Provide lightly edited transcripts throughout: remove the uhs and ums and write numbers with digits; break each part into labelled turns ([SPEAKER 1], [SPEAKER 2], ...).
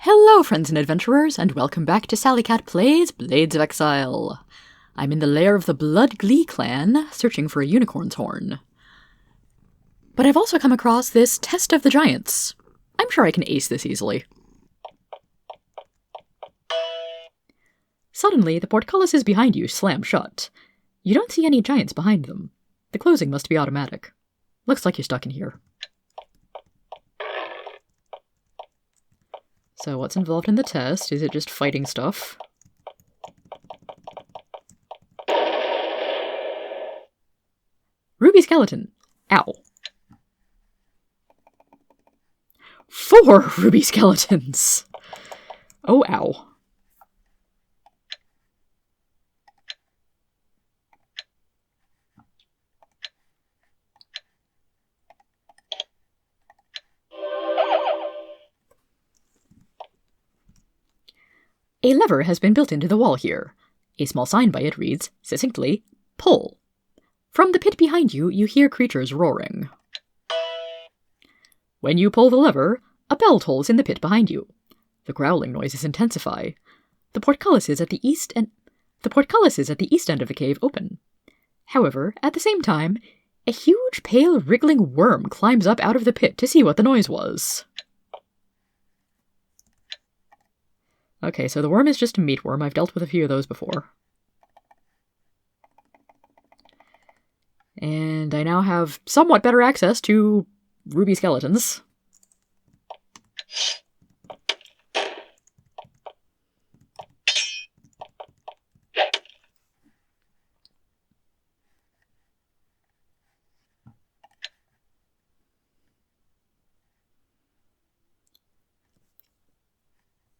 [SPEAKER 1] Hello, friends and adventurers, and welcome back to Sally Cat Plays Blades of Exile. I'm in the lair of the Blood Glee clan, searching for a unicorn's horn. But I've also come across this Test of the Giants. I'm sure I can ace this easily. Suddenly, the portcullises behind you slam shut. You don't see any giants behind them. The closing must be automatic. Looks like you're stuck in here. So what's involved in the test? Is it just fighting stuff? Ruby skeleton. Ow. 4 ruby skeletons! Oh, ow. A lever has been built into the wall here. A small sign by it reads, succinctly, pull. From the pit behind you, you hear creatures roaring. When you pull the lever, a bell tolls in the pit behind you. The growling noises intensify. The portcullises at the east end of the cave open. However, at the same time, a huge, pale, wriggling worm climbs up out of the pit to see what the noise was. Okay, so the worm is just a meatworm. I've dealt with a few of those before. And I now have somewhat better access to ruby skeletons.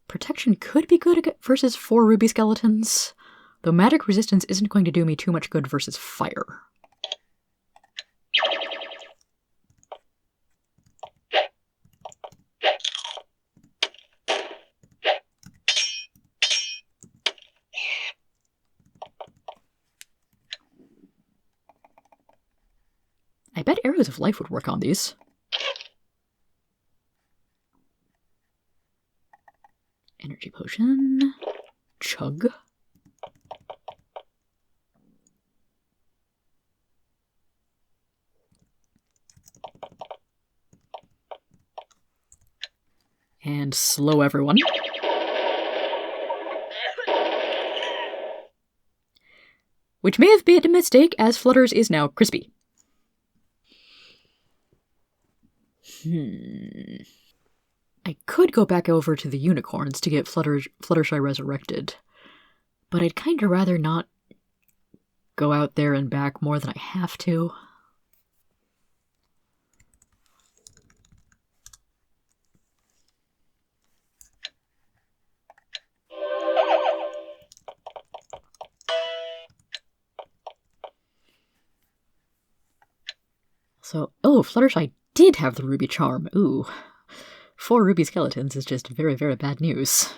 [SPEAKER 1] Protection could be good versus 4 ruby skeletons, though magic resistance isn't going to do me too much good versus fire. I bet arrows of life would work on these. Energy potion. Chug. And slow everyone. Which may have been a mistake, as Flutter's is now crispy. I could go back over to the unicorns to get Fluttershy resurrected, but I'd kinda rather not go out there and back more than I have to. So, oh, Fluttershy did have the ruby charm. Ooh. 4 ruby skeletons is just very, very bad news.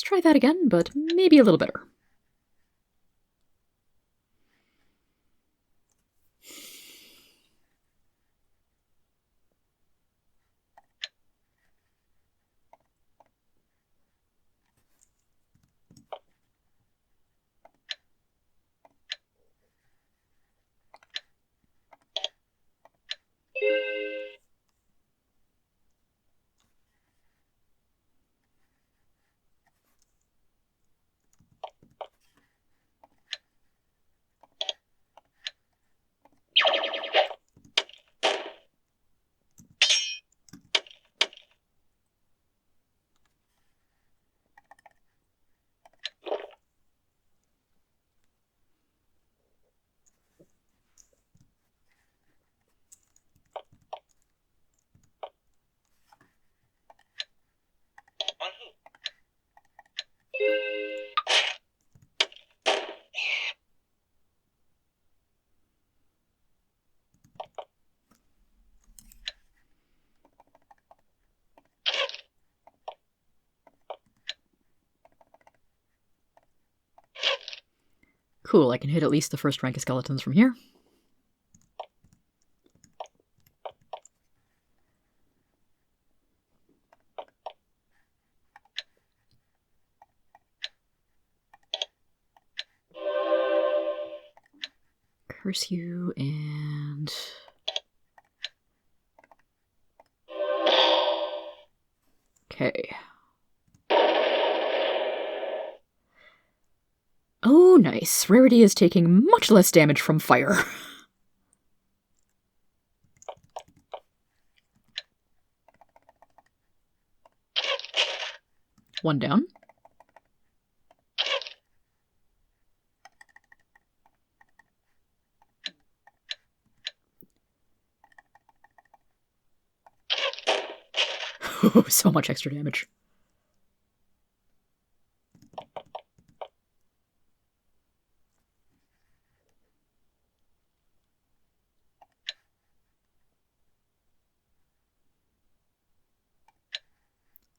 [SPEAKER 1] Try that again, but maybe a little better. Cool, I can hit at least the first rank of skeletons from here. Curse you, and... Okay. Oh, nice. Rarity is taking much less damage from fire. One down. Oh, so much extra damage.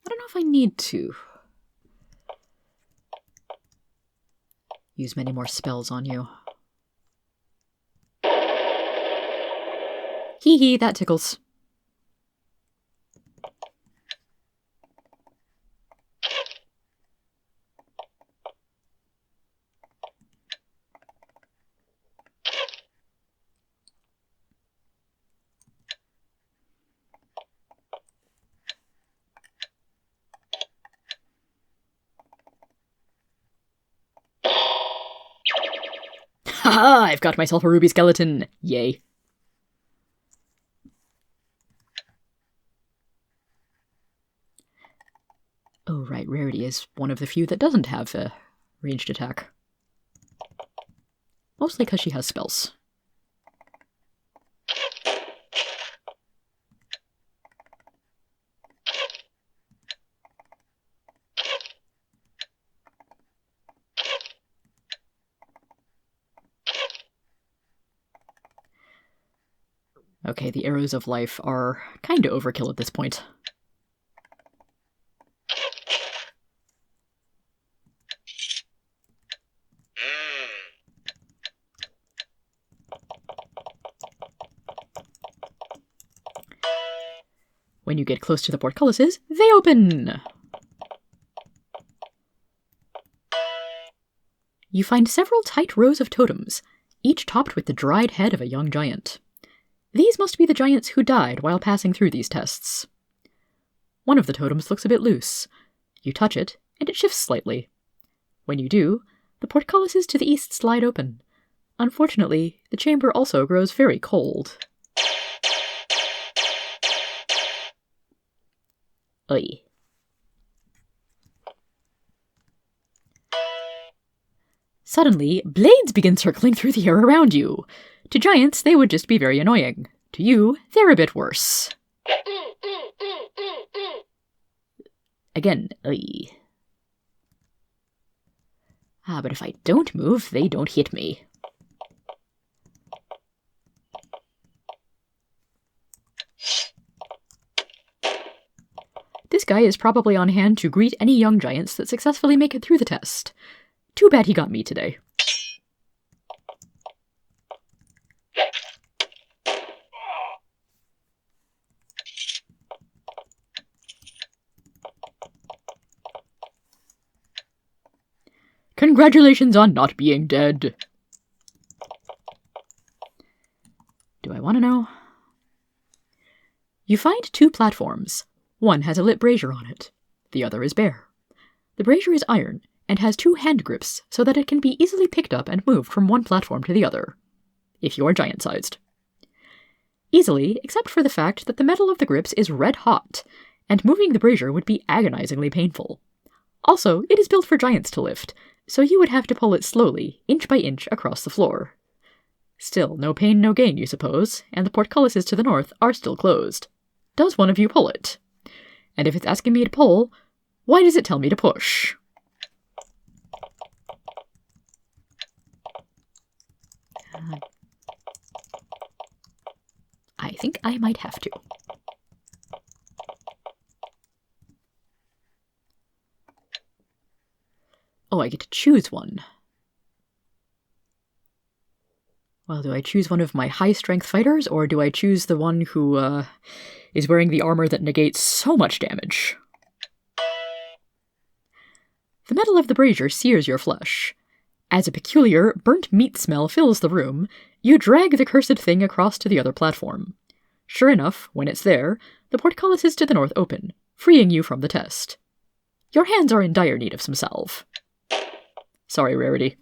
[SPEAKER 1] I don't know if I need to use many more spells on you. Hee hee, that tickles. Haha, I've got myself a ruby skeleton. Yay. Oh, right, Rarity is one of the few that doesn't have a ranged attack. Mostly because she has spells. Okay, the arrows of life are kinda overkill at this point. When you get close to the portcullises, they open! You find several tight rows of totems, each topped with the dried head of a young giant. These must be the giants who died while passing through these tests. One of the totems looks a bit loose. You touch it, and it shifts slightly. When you do, the portcullises to the east slide open. Unfortunately, the chamber also grows very cold. Oy. Suddenly, blades begin circling through the air around you. To giants, they would just be very annoying. To you, they're a bit worse. Again, oy. But if I don't move, they don't hit me. This guy is probably on hand to greet any young giants that successfully make it through the test. Too bad he got me today. Congratulations on not being dead. Do I want to know? You find two platforms. One has a lit brazier on it. The other is bare. The brazier is iron and has two hand grips so that it can be easily picked up and moved from one platform to the other, if you're giant-sized. Easily, except for the fact that the metal of the grips is red hot, and moving the brazier would be agonizingly painful. Also, it is built for giants to lift, so you would have to pull it slowly, inch by inch, across the floor. Still, no pain, no gain, you suppose, and the portcullises to the north are still closed. Does one of you pull it? And if it's asking me to pull, why does it tell me to push? I think I might have to. Oh, I get to choose one. Well, do I choose one of my high-strength fighters, or do I choose the one who, is wearing the armor that negates so much damage? The metal of the brazier sears your flesh. As a peculiar, burnt meat smell fills the room, you drag the cursed thing across to the other platform. Sure enough, when it's there, the portcullises to the north open, freeing you from the test. Your hands are in dire need of some salve. Sorry, Rarity.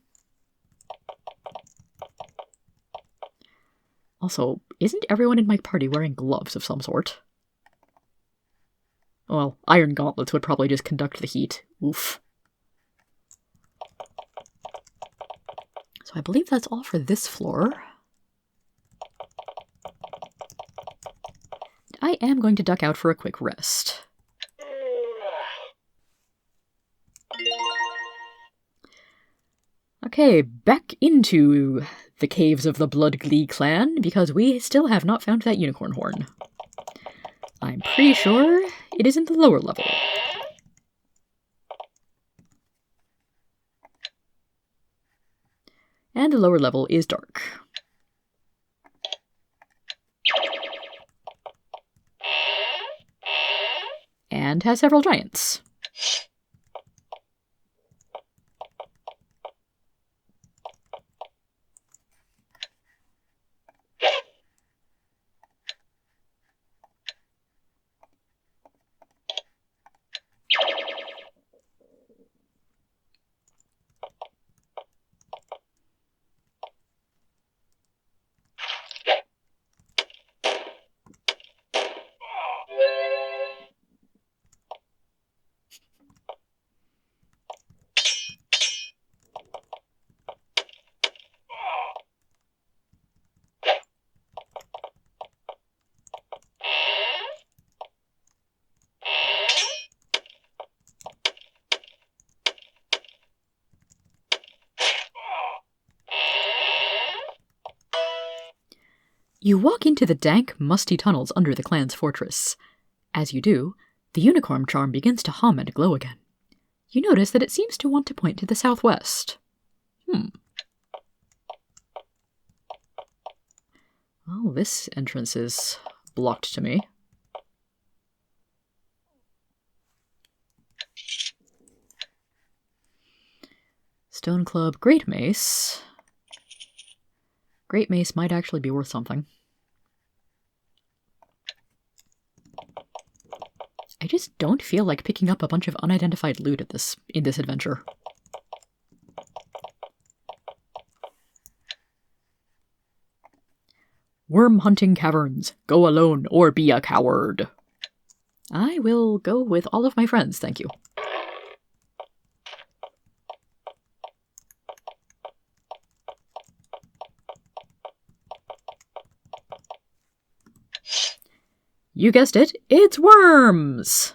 [SPEAKER 1] Also, isn't everyone in my party wearing gloves of some sort? Well, iron gauntlets would probably just conduct the heat. Oof. So I believe that's all for this floor. I am going to duck out for a quick rest. Okay, back into the caves of the Blood Glee clan, because we still have not found that unicorn horn. I'm pretty sure it is in the lower level. And the lower level is dark. And has several giants. You walk into the dank, musty tunnels under the clan's fortress. As you do, the unicorn charm begins to hum and glow again. You notice that it seems to want to point to the southwest. Well, this entrance is blocked to me. Stone Club, Great Mace. Great Mace might actually be worth something. I just don't feel like picking up a bunch of unidentified loot in this adventure. Worm hunting caverns. Go alone or be a coward. I will go with all of my friends, thank you. You guessed it, it's worms!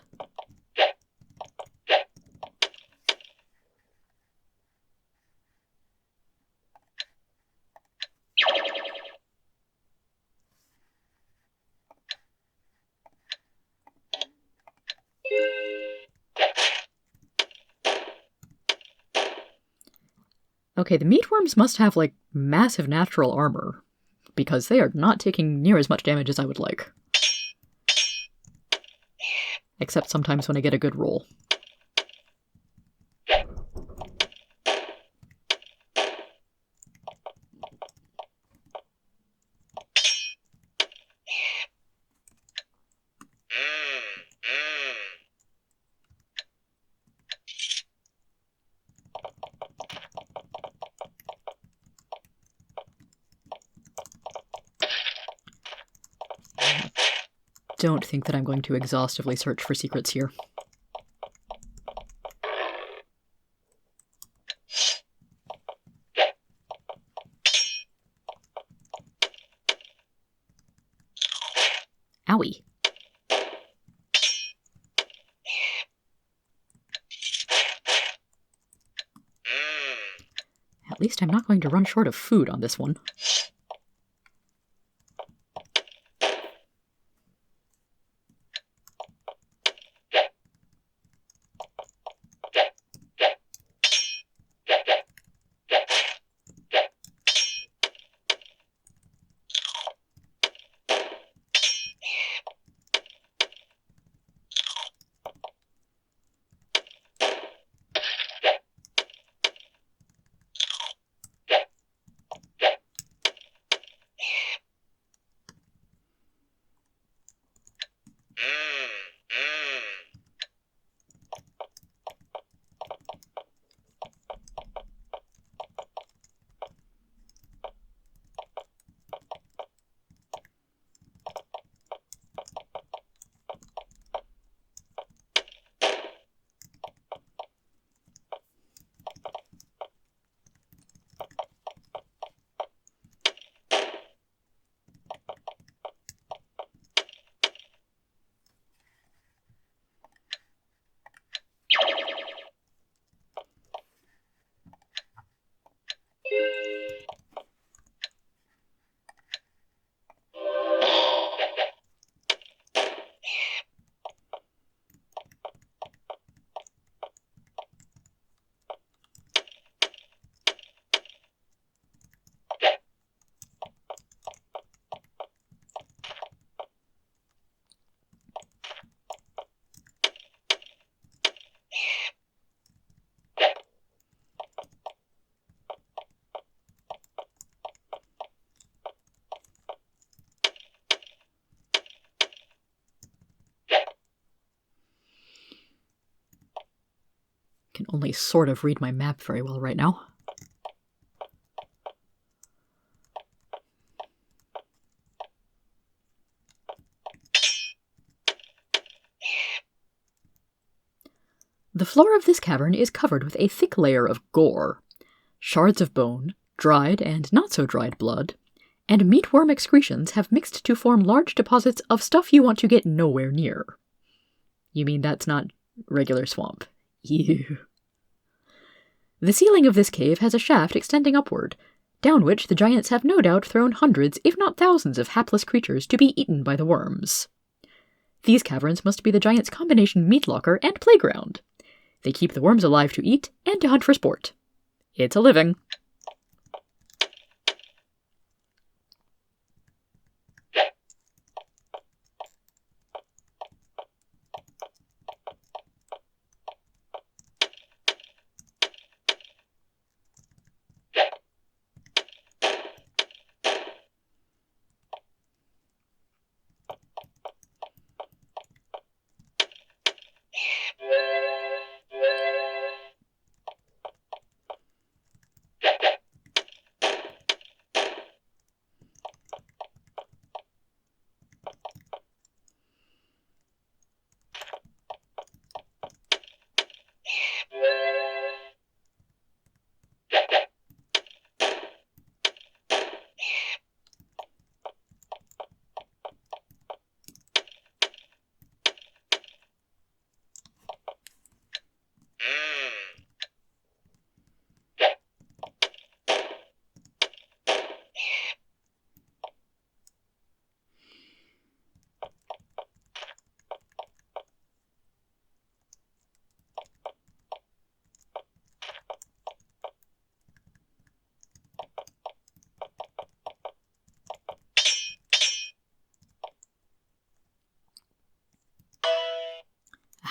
[SPEAKER 1] Okay, the meatworms must have, like, massive natural armor, because they are not taking near as much damage as I would like. Except sometimes when I get a good roll. Don't think that I'm going to exhaustively search for secrets here. Owie. At least I'm not going to run short of food on this one. only sort of read my map very well right now. The floor of this cavern is covered with a thick layer of gore. Shards of bone, dried and not so dried blood, and meatworm excretions have mixed to form large deposits of stuff you want to get nowhere near. You mean that's not regular swamp? Ew. The ceiling of this cave has a shaft extending upward, down which the giants have no doubt thrown hundreds, if not thousands, of hapless creatures to be eaten by the worms. These caverns must be the giants' combination meat locker and playground. They keep the worms alive to eat and to hunt for sport. It's a living.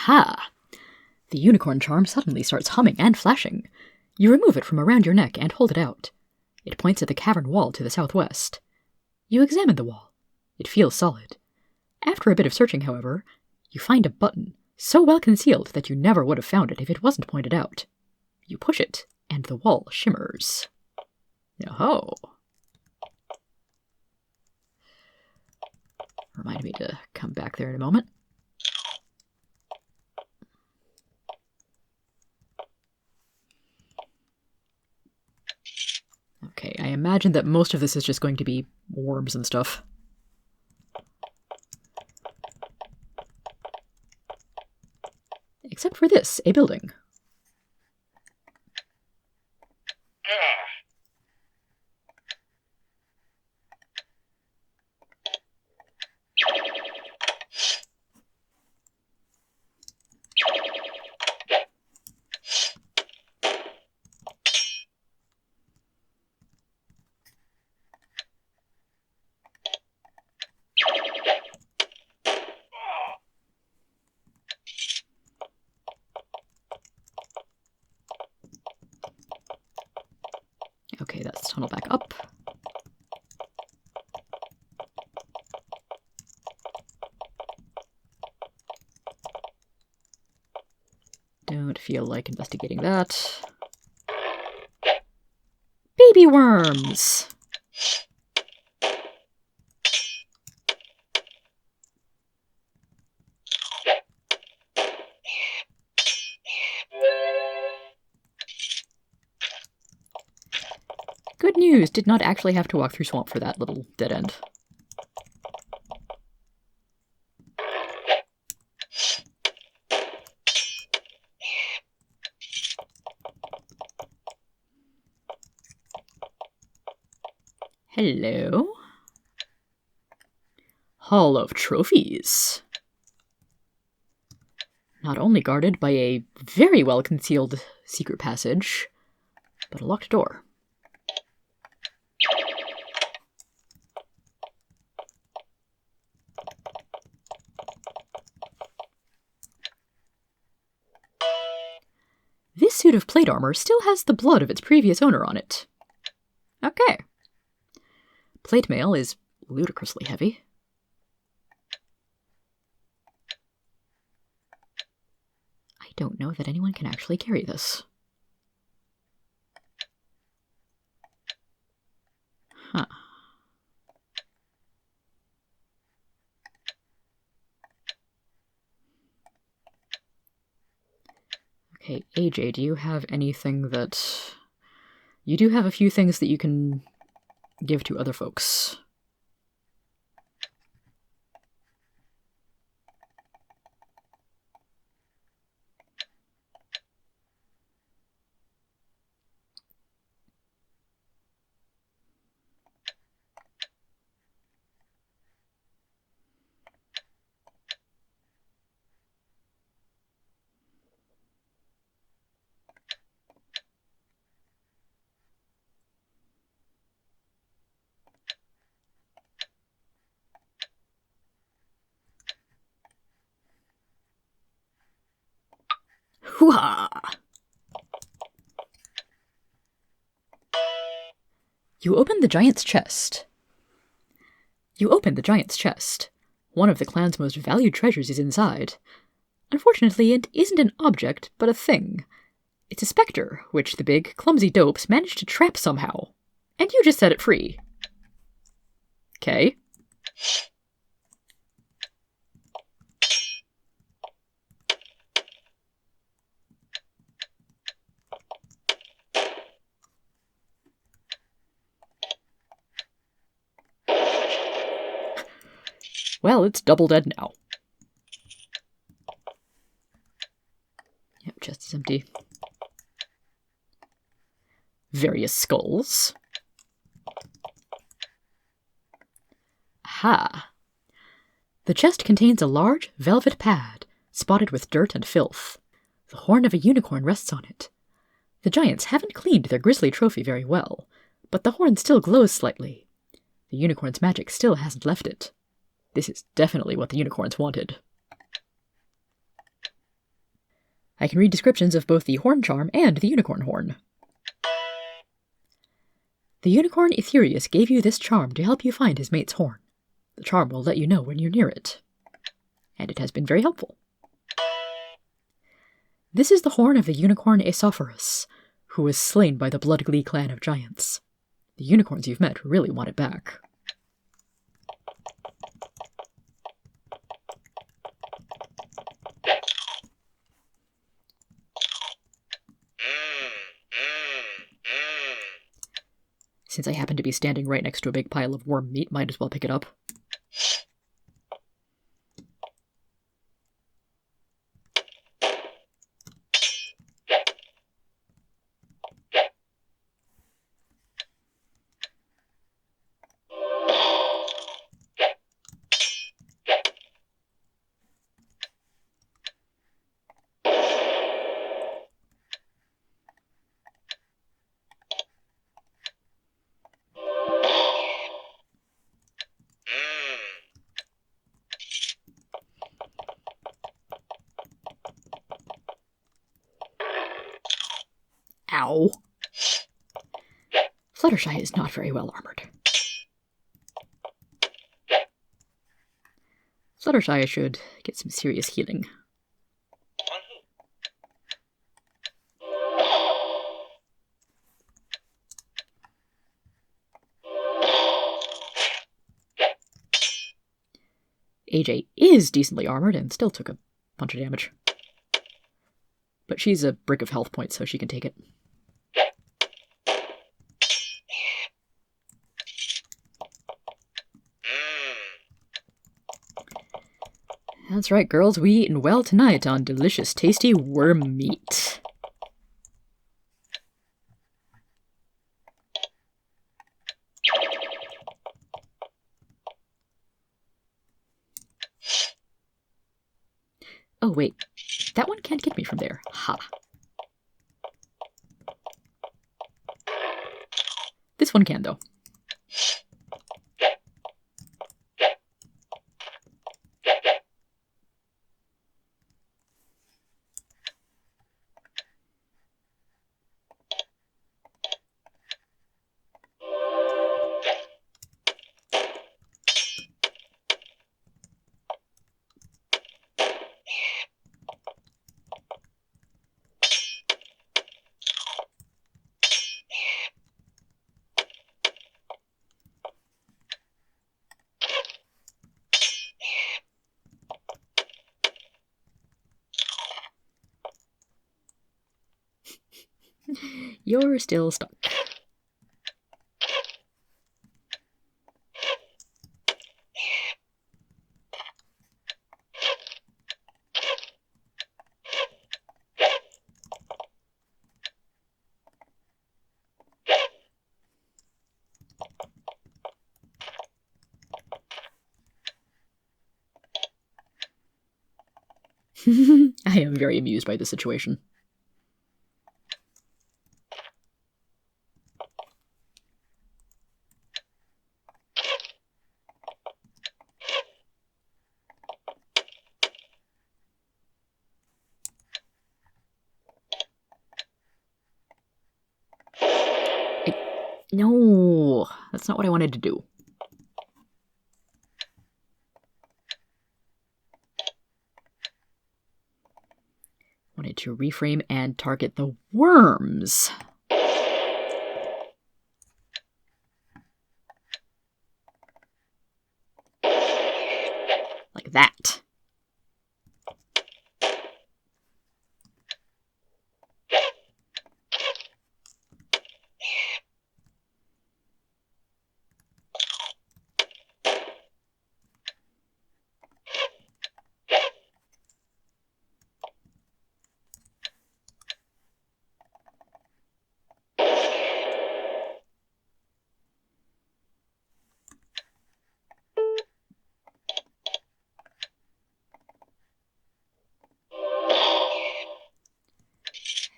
[SPEAKER 1] Aha! The unicorn charm suddenly starts humming and flashing. You remove it from around your neck and hold it out. It points at the cavern wall to the southwest. You examine the wall. It feels solid. After a bit of searching, however, you find a button, so well concealed that you never would have found it if it wasn't pointed out. You push it, and the wall shimmers. Oh. Remind me to come back there in a moment. Okay, I imagine that most of this is just going to be worms and stuff. Except for this, a building. Okay, that's tunnel back up. Don't feel like investigating that. Baby worms! Good news, did not actually have to walk through swamp for that little dead end. Hello? Hall of Trophies. Not only guarded by a very well concealed secret passage, but a locked door. This suit of plate armor still has the blood of its previous owner on it. Okay. Plate mail is ludicrously heavy. I don't know that anyone can actually carry this. Huh. Okay, AJ, do you have anything that... You do have a few things that you can give to other folks. Hoo-ha! You open the giant's chest. One of the clan's most valued treasures is inside. Unfortunately, it isn't an object, but a thing. It's a specter, which the big, clumsy dopes managed to trap somehow. And you just set it free. Okay. Well, it's double dead now. Yep, chest is empty. Various skulls. Aha! The chest contains a large velvet pad, spotted with dirt and filth. The horn of a unicorn rests on it. The giants haven't cleaned their grisly trophy very well, but the horn still glows slightly. The unicorn's magic still hasn't left it. This is definitely what the unicorns wanted. I can read descriptions of both the horn charm and the unicorn horn. The unicorn Aetherius gave you this charm to help you find his mate's horn. The charm will let you know when you're near it. And it has been very helpful. This is the horn of the unicorn Exile-verse, who was slain by the Blood Glee clan of giants. The unicorns you've met really want it back. Since I happen to be standing right next to a big pile of worm meat, might as well pick it up. Ow. Fluttershy is not very well armored. Fluttershy should get some serious healing. AJ is decently armored and still took a bunch of damage. But she's a brick of health points, so she can take it. That's right, girls, we eaten well tonight on delicious, tasty worm meat. Oh, wait. That one can't get me from there. Ha. This one can, though. You're still stuck. I am very amused by this situation. No, that's not what I wanted to do. Wanted to reframe and target the worms. Like that.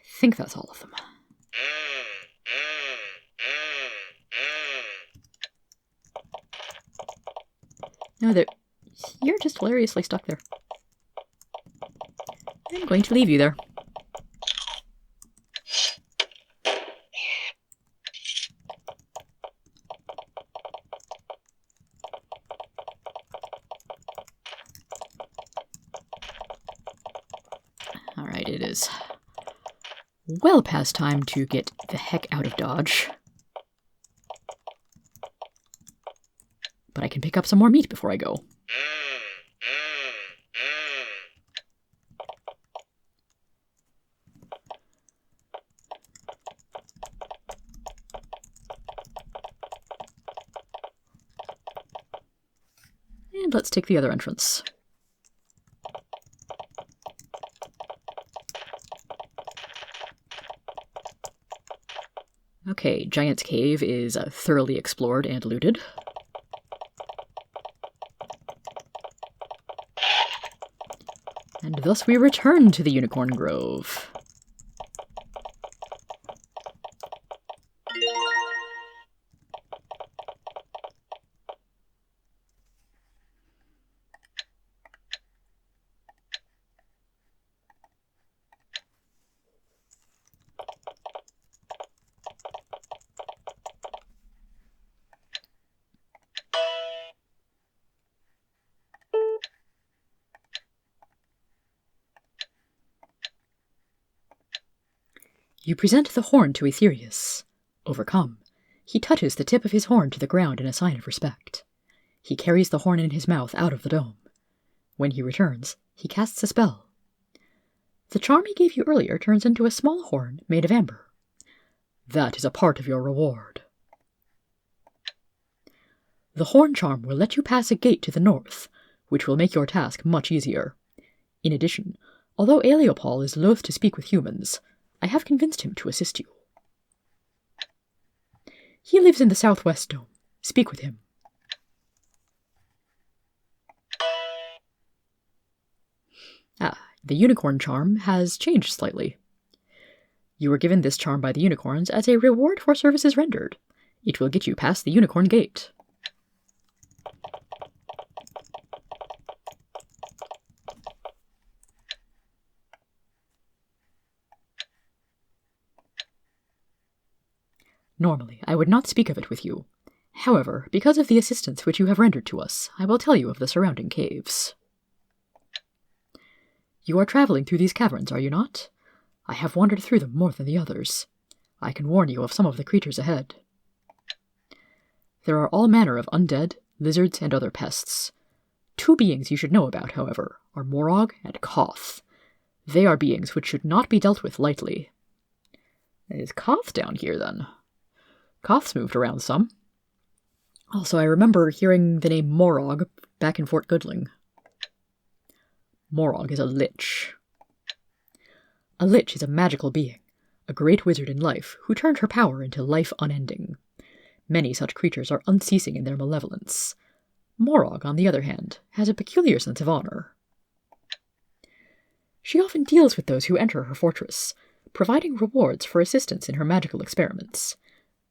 [SPEAKER 1] I think that's all of them. No, you're just hilariously stuck there. I'm going to leave you there. Alright, it is well past time to get the heck out of Dodge. But I can pick up some more meat before I go. And let's take the other entrance. Okay, Giant's Cave is thoroughly explored and looted. And thus we return to the Unicorn Grove. You present the horn to Aetherius. Overcome, he touches the tip of his horn to the ground in a sign of respect. He carries the horn in his mouth out of the dome. When he returns, he casts a spell. The charm he gave you earlier turns into a small horn made of amber. That is a part of your reward. The horn charm will let you pass a gate to the north, which will make your task much easier. In addition, although Aeleopol is loath to speak with humans, I have convinced him to assist you. He lives in the southwest dome. Speak with him. The unicorn charm has changed slightly. You were given this charm by the unicorns as a reward for services rendered. It will get you past the unicorn gate. Normally, I would not speak of it with you. However, because of the assistance which you have rendered to us, I will tell you of the surrounding caves. You are traveling through these caverns, are you not? I have wandered through them more than the others. I can warn you of some of the creatures ahead. There are all manner of undead, lizards, and other pests. Two beings you should know about, however, are Morog and Koth. They are beings which should not be dealt with lightly. Is Koth down here, then? Koth's moved around some. Also, I remember hearing the name Morog back in Fort Goodling. Morog is a lich. A lich is a magical being, a great wizard in life who turned her power into life unending. Many such creatures are unceasing in their malevolence. Morog, on the other hand, has a peculiar sense of honor. She often deals with those who enter her fortress, providing rewards for assistance in her magical experiments.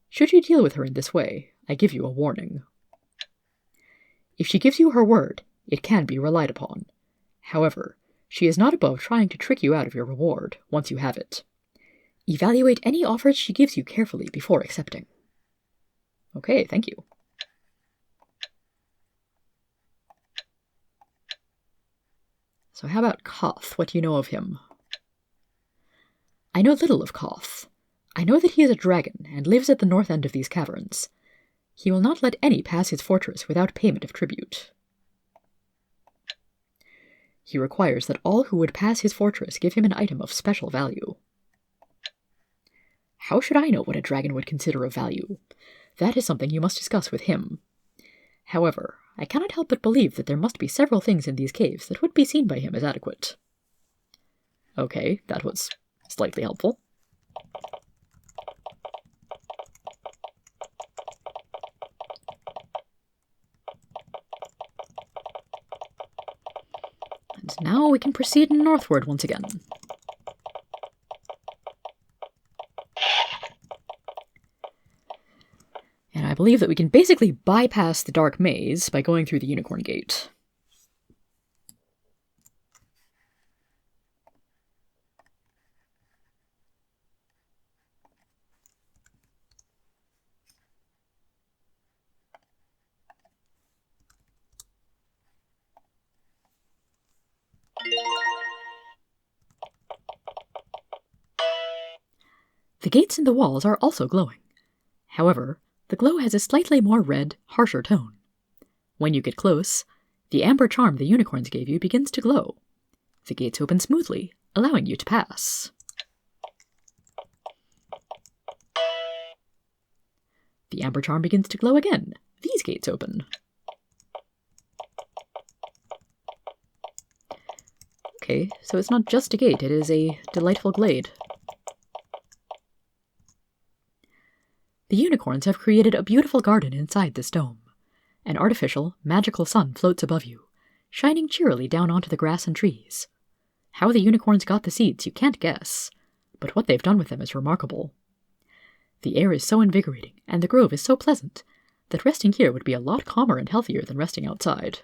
[SPEAKER 1] Should you deal with her in this way, I give you a warning. If she gives you her word, it can be relied upon. However, she is not above trying to trick you out of your reward once you have it. Evaluate any offers she gives you carefully before accepting. Okay, thank you. So how about Koth? What do you know of him? I know little of Koth. I know that he is a dragon and lives at the north end of these caverns. He will not let any pass his fortress without payment of tribute. He requires that all who would pass his fortress give him an item of special value. How should I know what a dragon would consider of value? That is something you must discuss with him. However, I cannot help but believe that there must be several things in these caves that would be seen by him as adequate. Okay, that was slightly helpful. And now we can proceed northward once again. And I believe that we can basically bypass the Dark Maze by going through the Unicorn Gate. The gates and the walls are also glowing. However, the glow has a slightly more red, harsher tone. When you get close, the amber charm the unicorns gave you begins to glow. The gates open smoothly, allowing you to pass. The amber charm begins to glow again. These gates open. Okay, so it's not just a gate, it is a delightful glade. The unicorns have created a beautiful garden inside this dome. An artificial, magical sun floats above you, shining cheerily down onto the grass and trees. How the unicorns got the seeds you can't guess, but what they've done with them is remarkable. The air is so invigorating, and the grove is so pleasant, that resting here would be a lot calmer and healthier than resting outside.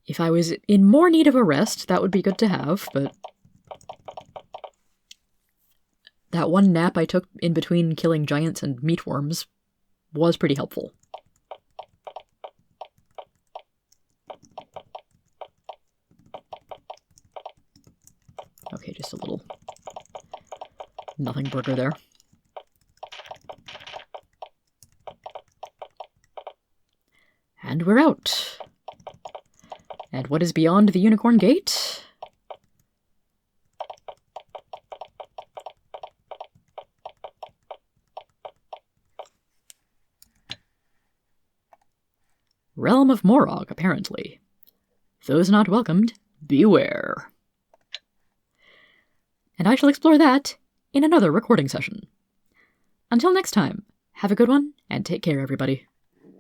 [SPEAKER 1] If I was in more need of a rest, that would be good to have, but that one nap I took in between killing giants and meatworms was pretty helpful. Okay, just a little nothing burger there. And we're out. And what is beyond the Unicorn Gate? Realm of Morog, apparently. Those not welcomed, beware. And I shall explore that in another recording session. Until next time, have a good one, and take care, everybody.